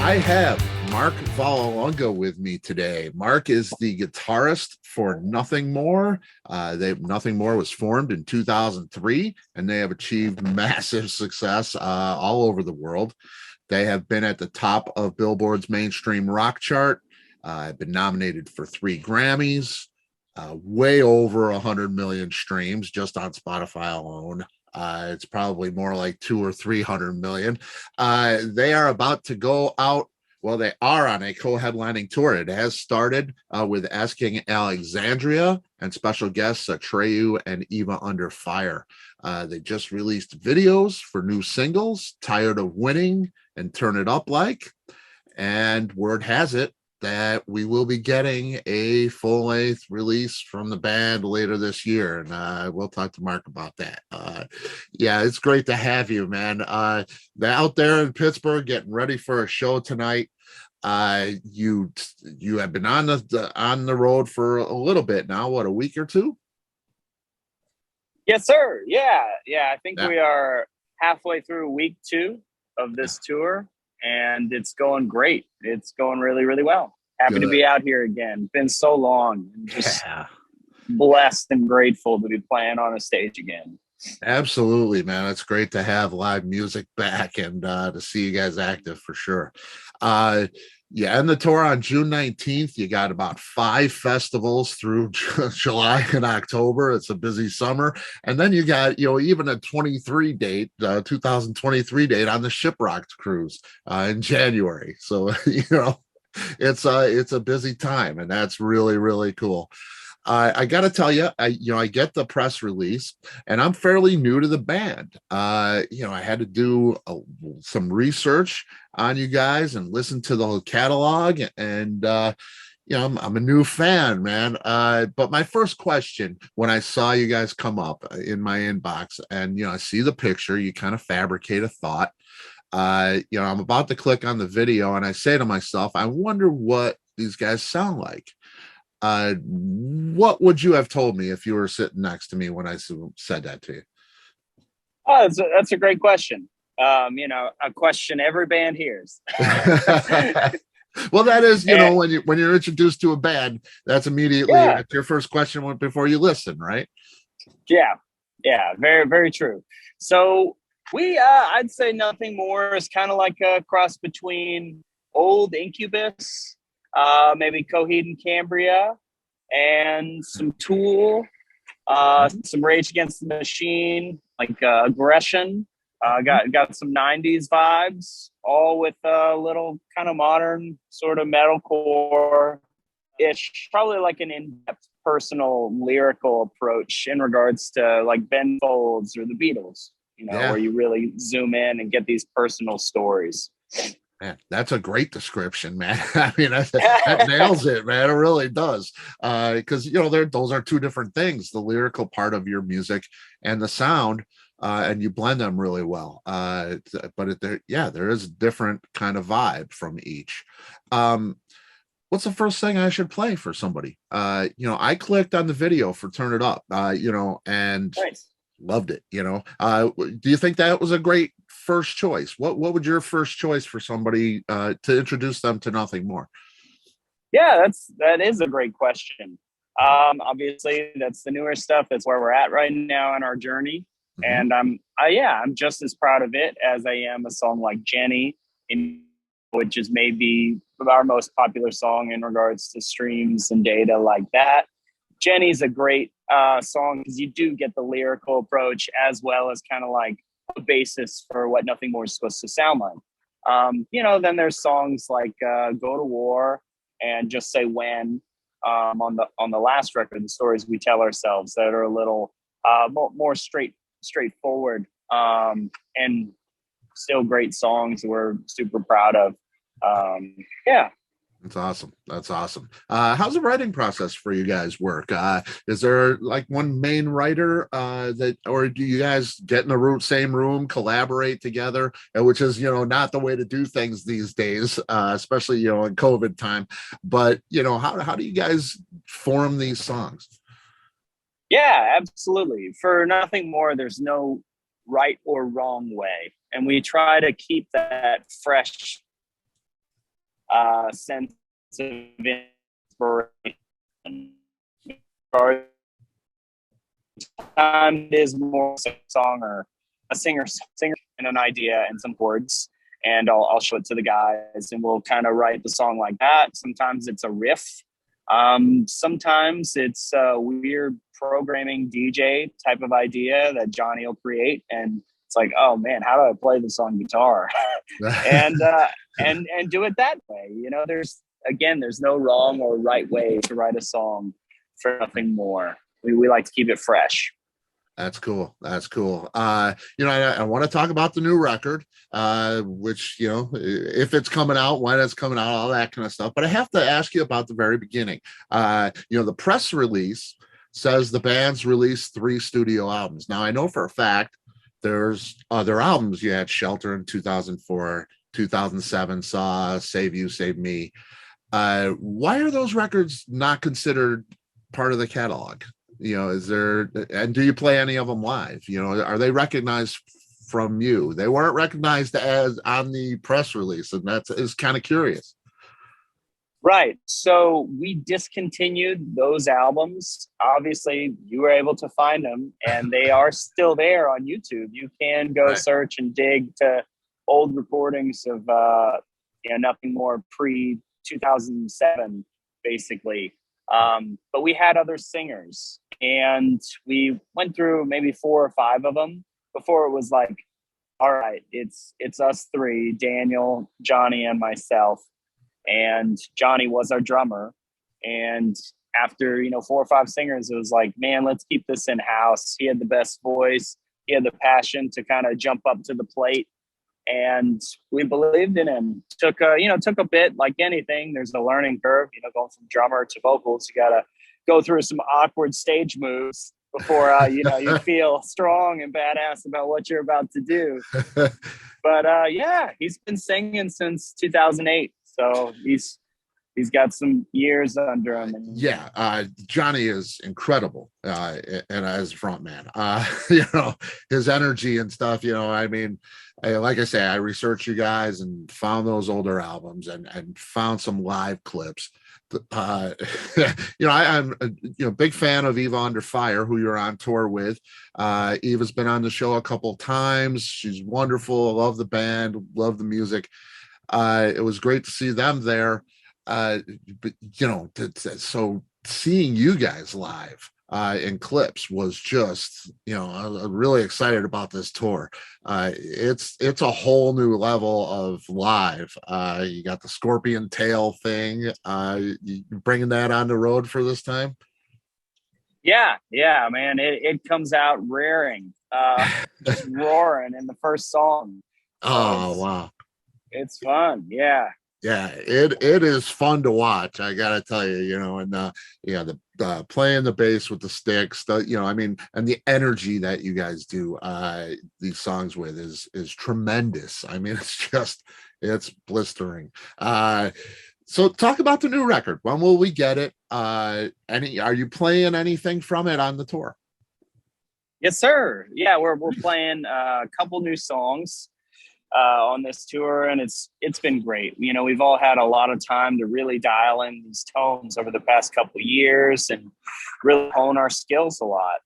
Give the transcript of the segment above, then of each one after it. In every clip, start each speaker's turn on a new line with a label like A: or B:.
A: I have Mark Vollelunga with me today. Mark is the guitarist for Nothing More. Nothing More was formed in 2003, and they have achieved massive success all over the world. They have been at the top of Billboard's mainstream rock chart. Been nominated for 3 Grammys, way over 100 million streams just on Spotify alone. It's probably more like 200 or 300 million. They are about to go out. Well, they are on a co-headlining tour. It has started with Asking Alexandria and special guests Atreyu and Eva Under Fire. They just released videos for new singles, Tired of Winning and Turn It Up Like. And word has it that we will be getting a full-length release from the band later this year, and we'll talk to Mark about that. Yeah, it's great to have you, man. They're out there in Pittsburgh getting ready for a show tonight. You have been on the road for a little bit now. What, a week or two?
B: Yes, sir. Yeah. I think
A: Yeah.
B: we are halfway through week 2 of this tour, and it's going great. It's going really, really well. Happy to be out here again. Been so long. Just blessed and grateful to be playing on a stage again.
A: Absolutely, man. It's great to have live music back and to see you guys active for sure. Yeah, and the tour on June 19th. You got about 5 festivals through July and October. It's a busy summer. And then you got, even a 2023 date on the Shiprock cruise in January. So, it's a busy time, and that's really, really cool. I got to tell you, I get the press release, and I'm fairly new to the band. I had to do some research on you guys and listen to the whole catalog, and I'm a new fan, man. But my first question when I saw you guys come up in my inbox, and I see the picture, you kind of fabricate a thought. I'm about to click on the video, and I say to myself, I wonder what these guys sound like. What would you have told me if you were sitting next to me when I said that to you?
B: Oh, that's a great question. A question every band hears.
A: Well, that is, when you're introduced to a band, that's immediately that's your first question before you listen, right?
B: Yeah, very, very true. So I'd say Nothing More is kind of like a cross between old Incubus, maybe Coheed and Cambria, and some Tool, some Rage Against the Machine, like Aggression. Got some 90s vibes, all with a little kind of modern sort of metalcore-ish, probably like an in-depth personal lyrical approach in regards to like Ben Folds or the Beatles, where you really zoom in and get these personal stories.
A: Man, that's a great description, man. I mean, that nails it, man. It really does. Because, those are two different things, the lyrical part of your music and the sound, and you blend them really well. But there is a different kind of vibe from each. What's the first thing I should play for somebody? I clicked on the video for Turn It Up, and
B: nice.
A: Loved it. Do you think that was a great first choice? What would your first choice for somebody to introduce them to Nothing More?
B: Yeah, that is a great question. Obviously that's the newer stuff. That's where we're at right now in our journey. Mm-hmm. And I'm just as proud of it as I am a song like Jenny, which is maybe our most popular song in regards to streams and data like that. Jenny's a great song because you do get the lyrical approach as well as kind of like a basis for what Nothing More is supposed to sound like. Then there's songs like Go to War and Just Say When on the last record, The Stories We Tell Ourselves, that are a little more straightforward and still great songs we're super proud of.
A: That's awesome. How's the writing process for you guys work? Is there like one main writer or do you guys get in the same room, collaborate together, which is, not the way to do things these days, especially, in COVID time. But, how do you guys form these songs?
B: Yeah, absolutely. For Nothing More, there's no right or wrong way. And we try to keep that fresh sense of inspiration. Or time is more a song or a singer and an idea and some chords, and I'll show it to the guys, and we'll kind of write the song like that. Sometimes it's a riff. Sometimes it's a weird programming DJ type of idea that Johnny will create, and it's like, oh man, how do I play this on guitar? and do it that way. You know, there's no wrong or right way to write a song for nothing more. We like to keep it fresh.
A: That's cool. That's cool. You know, I want to talk about the new record, which, you know, if it's coming out, when it's coming out, all that kind of stuff. But I have to ask you about the very beginning. You know, the press release says the band's released 3 studio albums. Now, I know for a fact there's other albums. You had Shelter in 2004, 2007 saw Save You, Save Me. Why are those records not considered part of the catalog? You know, is there, and do you play any of them live? You know, are they recognized from you? They weren't recognized as on the press release, and that is kind of curious.
B: Right. So we discontinued those albums. Obviously, you were able to find them, and they are still there on YouTube. You can go search and dig to old recordings of, you know, Nothing More pre 2007, basically. But we had other singers, and we went through maybe 4 or 5 of them before it was like, all right, it's us 3, Daniel, Johnny, and myself. And Johnny was our drummer. And after, you know, 4 or 5 singers, it was like, man, let's keep this in house. He had the best voice. He had the passion to kind of jump up to the plate. And we believed in him. Took a bit, like anything. There's a learning curve, you know, going from drummer to vocals. You got to go through some awkward stage moves before, you know, you feel strong and badass about what you're about to do. But yeah, he's been singing since 2008. So he's got some years under him.
A: Yeah, Johnny is incredible, and as a front man, you know, his energy and stuff. You know, I mean, like I say, I researched you guys and found those older albums and found some live clips. You know, I'm a big fan of Eva Under Fire, who you're on tour with. Eva's been on the show a couple times. She's wonderful. I love the band, love the music. It was great to see them there. But you know, so seeing you guys live in clips was just, you know, I'm really excited about this tour. It's a whole new level of live. You got the scorpion tail thing. You bringing that on the road for this time?
B: Yeah, man. It comes out rearing, just roaring in the first song.
A: Oh, wow.
B: It's fun. Yeah.
A: Yeah, it is fun to watch. I gotta tell you, you know, and yeah, the playing the bass with the sticks, you know, I mean, and the energy that you guys do these songs with is tremendous. I mean, it's blistering. So talk about the new record. When will we get it? Are you playing anything from it on the tour?
B: Yes, sir. Yeah, we're playing a couple new songs on this tour, and it's been great. You know, we've all had a lot of time to really dial in these tones over the past couple of years and really hone our skills a lot.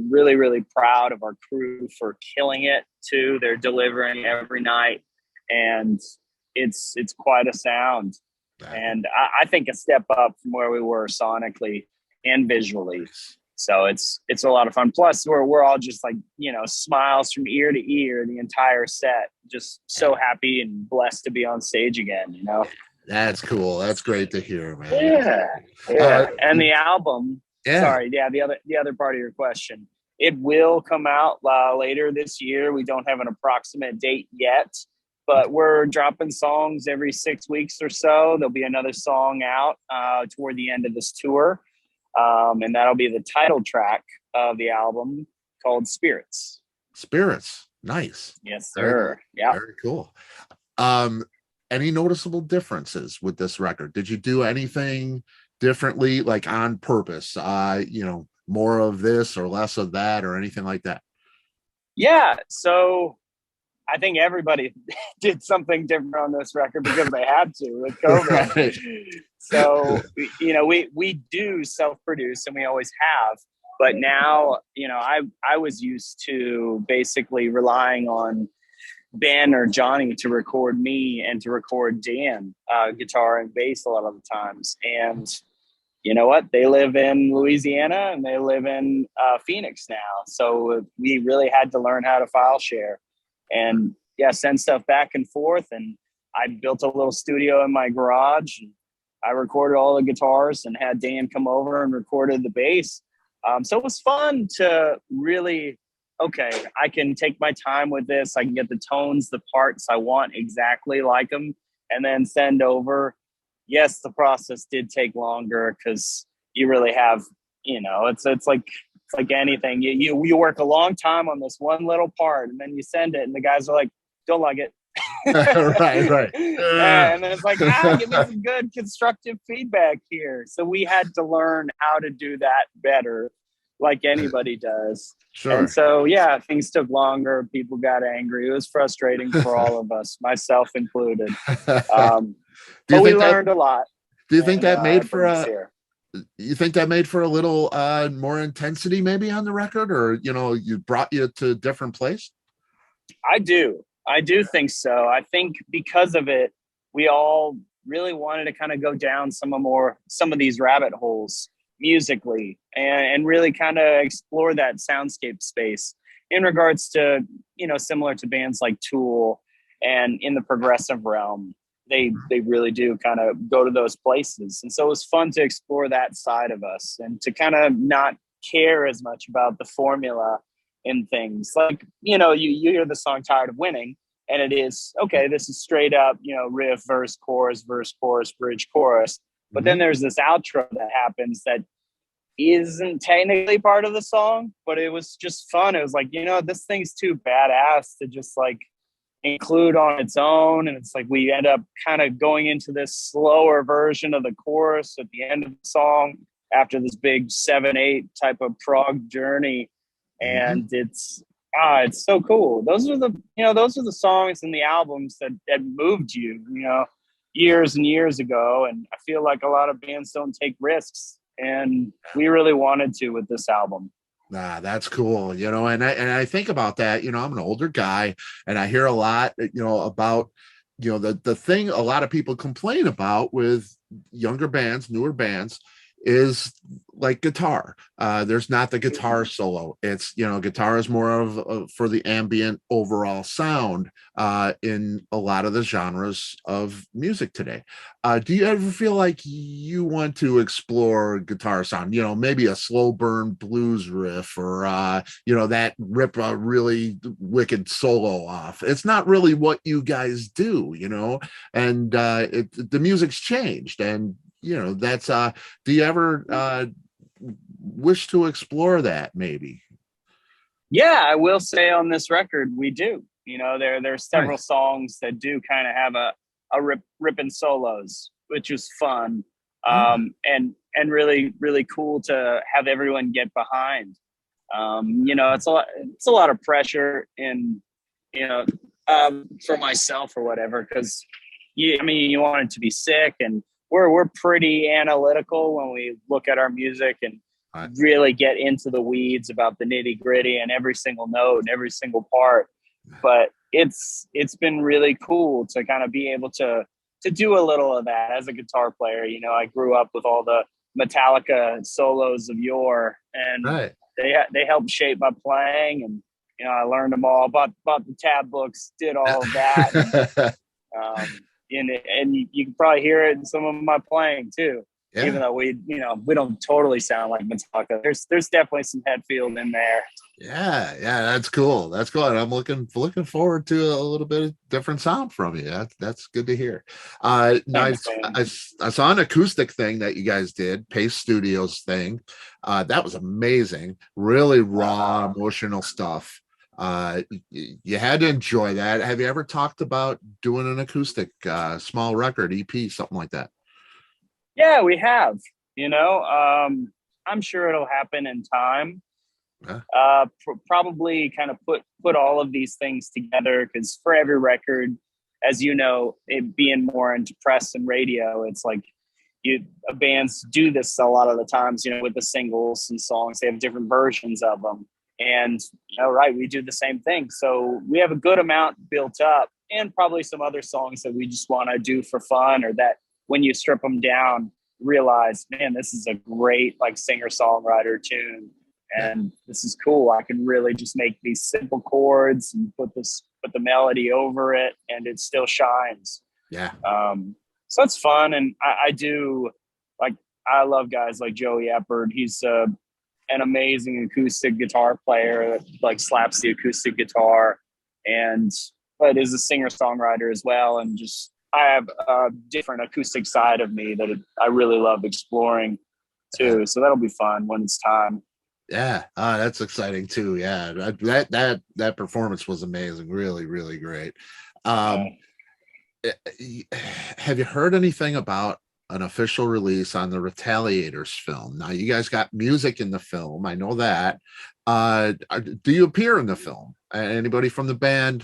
B: Really, really proud of our crew for killing it too. They're delivering every night, and it's quite a sound. And I think a step up from where we were sonically and visually. So it's a lot of fun. Plus, we're all just like, you know, smiles from ear to ear the entire set. Just so happy and blessed to be on stage again, you know?
A: That's cool. That's great to hear, man.
B: Yeah. And the album, sorry, the other part of your question, it will come out later this year. We don't have an approximate date yet, but we're dropping songs every 6 weeks or so. There'll be another song out toward the end of this tour. And that'll be the title track of the album called Spirits.
A: Nice.
B: Yes, sir. Yeah.
A: Very cool. Any noticeable differences with this record? Did you do anything differently, like on purpose? You know, more of this or less of that or anything like that?
B: Yeah. So I think everybody did something different on this record because they had to with COVID.
A: Right.
B: So, we do self-produce and we always have. But now, I was used to basically relying on Ben or Johnny to record me and to record Dan, guitar and bass a lot of the times. And you know what? They live in Louisiana and they live in Phoenix now. So we really had to learn how to file share and send stuff back and forth. And I built a little studio in my garage and I recorded all the guitars and had Dan come over and recorded the bass. So it was fun to really, okay, I can take my time with this. I can get the tones, the parts I want exactly like them, and then send over. Yes, the process did take longer because you really have, it's like anything. You work a long time on this one little part, and then you send it, and the guys are like, "Don't like it."
A: Right.
B: And then it's like, give me some good constructive feedback here. So we had to learn how to do that better, like anybody does.
A: Sure.
B: And so, things took longer. People got angry. It was frustrating for all of us, myself included. But we learned a lot.
A: Do you think that made for a little more intensity maybe on the record, or you brought you to a different place?
B: I do think so. I think because of it, we all really wanted to kind of go down some of these rabbit holes musically and really kind of explore that soundscape space in regards to, similar to bands like Tool and in the progressive realm. They really do kind of go to those places. And so it was fun to explore that side of us and to kind of not care as much about the formula in things. Like, you hear the song Tired of Winning, and it is, okay, this is straight up, riff, verse, chorus, bridge, chorus. But then there's this outro that happens that isn't technically part of the song, but it was just fun. It was like, this thing's too badass to just like include on its own. And it's like we end up kind of going into this slower version of the chorus at the end of the song after this big 7/8 type of prog journey. And it's so cool. Those are the songs and the albums that moved you, years and years ago. And I feel like a lot of bands don't take risks, and we really wanted to with this album.
A: That's cool. And I think about that, I'm an older guy and I hear a lot, about, the thing a lot of people complain about with younger bands, newer bands, is like guitar. There's not the guitar solo. It's, guitar is more of for the ambient overall sound in a lot of the genres of music today. Do you ever feel like you want to explore guitar sound, maybe a slow burn blues riff, or that rip a really wicked solo off? It's not really what you guys do, and the music's changed, and that's do you ever wish to explore that maybe?
B: I will say on this record we do. There's several songs that do kind of have a ripping solos, which is fun, and really really cool to have everyone get behind. It's a lot of pressure in for myself or whatever, because you want it to be sick, and we're pretty analytical when we look at our music and really get into the weeds about the nitty gritty and every single note and every single part. But it's been really cool to kind of be able to do a little of that as a guitar player. I grew up with all the Metallica solos of yore, and they helped shape my playing, and I learned them all, bought the tab books, did all of that. And you can probably hear it in some of my playing too. Yeah. Even though we don't totally sound like Metallica, there's definitely some Hetfield in there.
A: Yeah, that's cool. And I'm looking forward to a little bit of different sound from you. That's good to hear. Nice. I saw an acoustic thing that you guys did, Pace Studios thing. That was amazing. Really raw, emotional stuff. You had to enjoy that. Have you ever talked about doing an acoustic small record, EP, something like that?
B: Yeah, we have. I'm sure it'll happen in time. Probably kind of put all of these things together, because for every record, as you know, it being more into press and radio, it's like bands do this a lot of the times, with the singles and songs. They have different versions of them, and right, we do the same thing. So we have a good amount built up, and probably some other songs that we just want to do for fun, or that when you strip them down, realize, man, this is a great like singer-songwriter tune, and this is cool. I can really just make these simple chords and put the melody over it, and it still shines.
A: Yeah.
B: So it's fun, and I love guys like Joey Eppard. He's an amazing acoustic guitar player that like slaps the acoustic guitar, but is a singer-songwriter as well. And just I have a different acoustic side of me that I really love exploring too. So that'll be fun when it's time.
A: Yeah, that's exciting too. Yeah, that performance was amazing. Really, really great. Have you heard anything about an official release on the Retaliators film? Now, you guys got music in the film. I know that. Do you appear in the film? Anybody from the band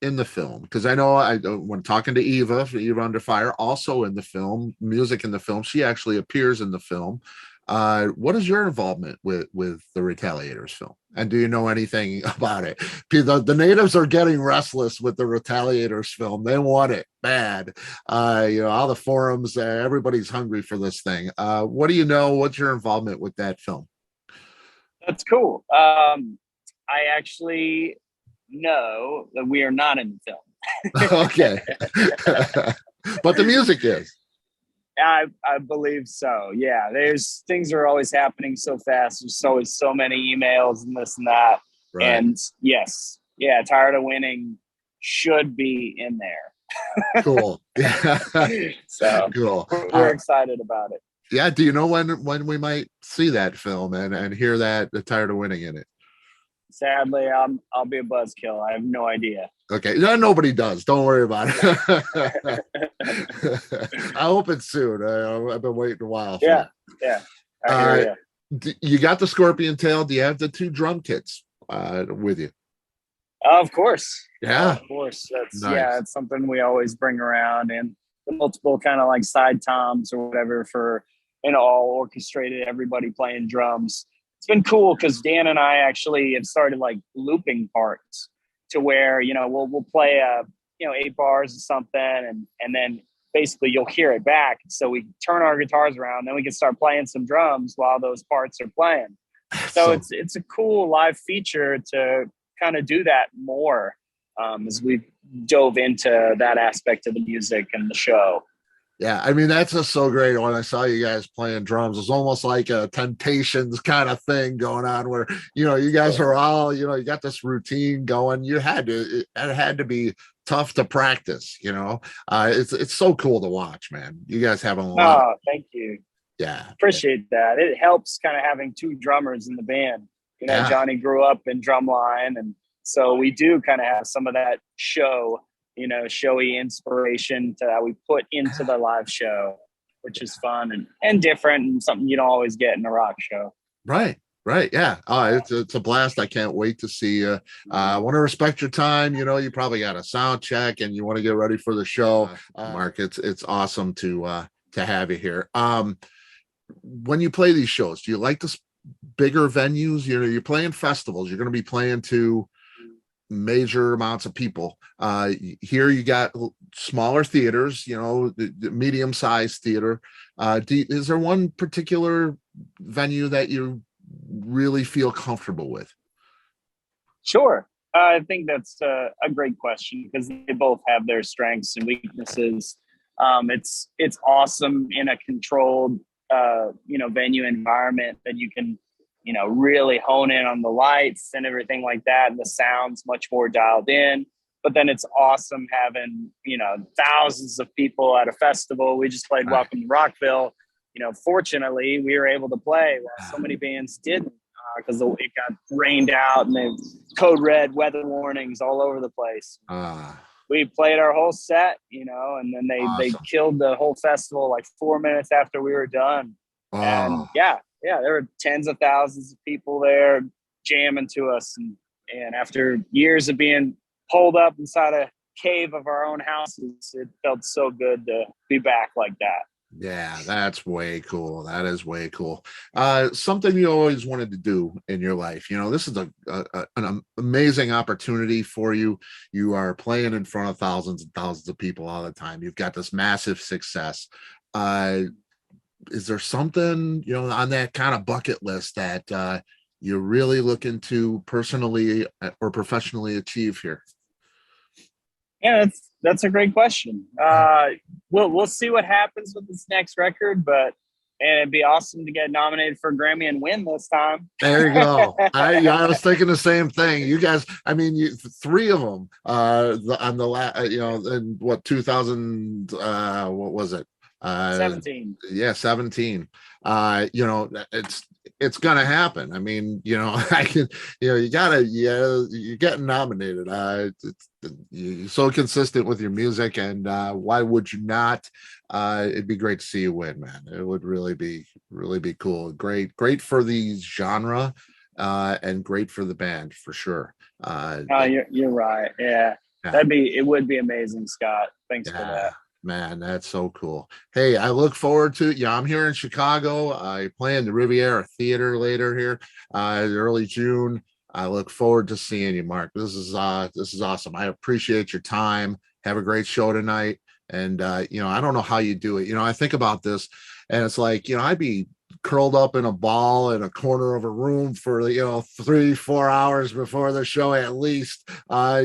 A: in the film? Because I know when talking to Eva Under Fire, also in the film, music in the film, she actually appears in the film. What is your involvement with the Retaliators film? And do you know anything about it? The natives are getting restless with the Retaliators film. They want it bad. All the forums, everybody's hungry for this thing. What do you know? What's your involvement with that film?
B: That's cool. I actually know that we are not in the film.
A: Okay. But the music is.
B: I believe so. Yeah, things are always happening so fast. There's always so many emails and this and that. Right. And yes, yeah, Tired of Winning should be in there.
A: Cool. Yeah.
B: So
A: cool.
B: We're excited about it.
A: Yeah. Do you know when we might see that film and hear that the Tired of Winning in it?
B: Sadly, I'll be a buzzkill. I have no idea.
A: Okay, nobody does. Don't worry about it. I hope it's soon. I've been waiting a while.
B: Yeah. I hear
A: you got the Scorpion Tail. Do you have the 2 drum kits with you?
B: Of course.
A: Yeah.
B: Of course. That's
A: nice.
B: Yeah. It's something we always bring around, and the multiple kind of like side toms or whatever for all orchestrated. Everybody playing drums. It's been cool because Dan and I actually have started like looping parts to where, we'll play 8 bars or something, and then basically you'll hear it back. So we turn our guitars around, then we can start playing some drums while those parts are playing. So it's a cool live feature to kind of do that more as we dove into that aspect of the music and the show.
A: Yeah, I mean, that's just so great. When I saw you guys playing drums, it's almost like a Temptations kind of thing going on where, you guys are all, you got this routine going. It had to be tough to practice, it's so cool to watch, man. You guys have a lot.
B: Oh, thank you.
A: Yeah.
B: Appreciate that. It helps kind of having 2 drummers in the band. Johnny grew up in drumline, and so we do kind of have some of that showy inspiration that we put into the live show, which is fun and different, and something you don't always get in a rock show.
A: Right. Yeah. It's a blast. I can't wait to see you. I want to respect your time. You probably got a sound check and you want to get ready for the show. Mark, it's awesome to have you here. When you play these shows, do you like the bigger venues? You're playing festivals. You're going to be playing to major amounts of people. Here you got smaller theaters, the medium-sized theater. Is there one particular venue that you really feel comfortable with?
B: Sure. I think that's a great question because they both have their strengths and weaknesses. It's awesome in a controlled venue environment that you can really hone in on the lights and everything like that, and the sound's much more dialed in. But then it's awesome having thousands of people at a festival. We just played Welcome to Rockville. Fortunately, we were able to play while so many bands didn't because it got rained out and then code red weather warnings all over the place. We played our whole set, and then they killed the whole festival like 4 minutes after we were done. And yeah, there were tens of thousands of people there. jamming to us. And after years of being holed up inside a cave of our own houses, it felt so good to be back like that.
A: Yeah, that's way cool. That is way cool. Something you always wanted to do in your life. You know, this is an amazing opportunity for you. You are playing in front of thousands and thousands of people all the time. You've got this massive success. Is there something, you know, on that kind of bucket list that you're really looking to personally or professionally achieve here?
B: Yeah, that's a great question. We'll see what happens with this next record, and it'd be awesome to get nominated for a Grammy and win this time.
A: There you go. I was thinking the same thing. You guys, I mean, three of them on the you know, in what 2000, what was it?
B: 17.
A: Yeah, 17. You know, it's gonna happen. I mean, you know, I can, you know, you're getting nominated. You're so consistent with your music, and why would you not? It'd be great to see you win, man. It would really be cool. Great for the genre, and great for the band for sure.
B: You're right. Yeah. It would be amazing, Scott. Thanks for that.
A: Man, that's so cool. Hey, I look forward to it. Yeah, I'm here in Chicago. I play in the Riviera Theater later here, early June. I look forward to seeing you, Mark. This is awesome. I appreciate your time. Have a great show tonight. And you know, I don't know how you do it. You know, I think about this, and it's like, you know, I'd be curled up in a ball in a corner of a room for, you know, 3-4 hours before the show at least.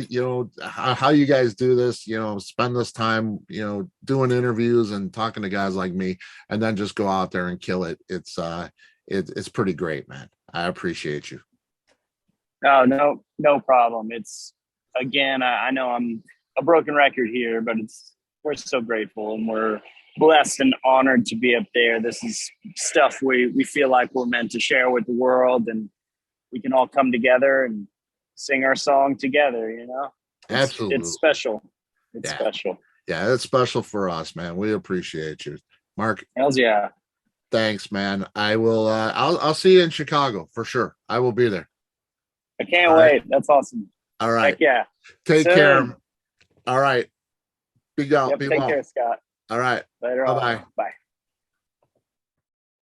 A: You know, how you guys do this, you know, spend this time, you know, doing interviews and talking to guys like me, and then just go out there and kill it. It's pretty great, man. I appreciate you.
B: Oh, no problem. It's, again, I know I'm a broken record here, but we're so grateful, and we're blessed and honored to be up there. This is stuff we feel like we're meant to share with the world, and we can all come together and sing our song together, you know?
A: Absolutely.
B: It's special. It's special.
A: Yeah, it's special for us, man. We appreciate you, Mark.
B: Hells yeah.
A: Thanks, man. I will I'll see you in Chicago for sure. I will be there.
B: I can't wait. That's awesome.
A: All right.
B: Heck yeah.
A: Take care. All right. Be well.
B: Take care, Scott.
A: All right.
B: Later
A: Bye-bye.
B: on. Bye.